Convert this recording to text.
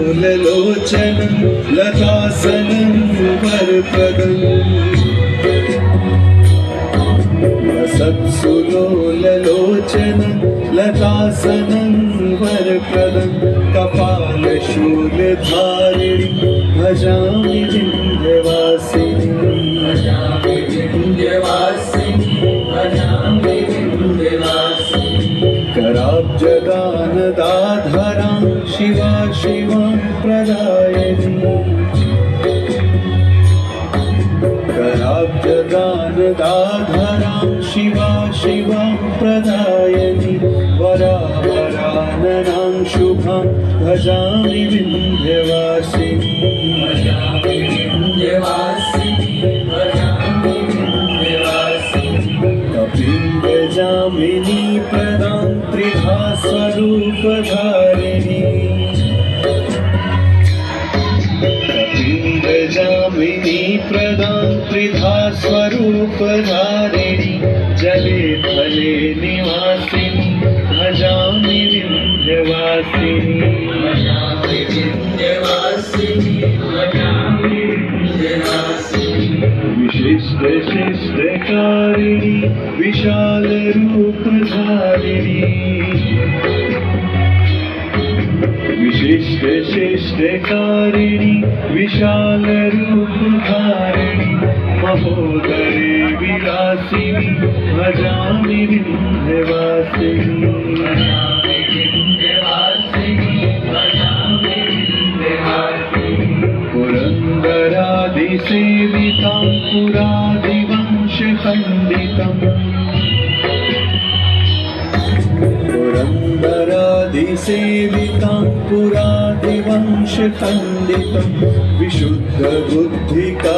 सत्सुलोललोचनं लतासनं वरप्रदं सत्सुलोललोचनं लतासनं वरप्रदं कपालशूलधारिणीं भजामि विन्ध्यवासिनीं भजामि विन्ध्यवासिनीं कराब्जदानदाधरां शिवा शिवां प्रदायिनीं कराब्जदानदाधरां शिवा शिवां प्रदायिनीं वरावराननां शुभां भजामि विन्ध्यवासिनीं भजामि विन्ध्यवासिनीं भजामि विन्ध्यवासिनीं कपिलजामिनी प्रदां त्रिधा स्वरूपधारिणी कपिलजामिनी प्रदां त्रिधा स्वरूपधारिणी जले थले निवासिनी भजामि विन्ध्यवासिनी भजामि विन्ध्यवासिनी भजामि विन्ध्यवासिनी विशिष्टशिष्टकारिणी विशालरूपधारिणी विशिष्टशिष्टकारिणी विशालरूपधारिणी महोदरे विलासिनी भजामि विन्ध्यवासिनी भजामि विन्ध्यवासिनी भजामि विन्ध्यवासिनी पुरन्दरादिसेवितां पुरादिवंशखण्डितम् पुरन्दरादिसेवितां पुरादिवंशखण्डितं विशुद्धबुद्धिका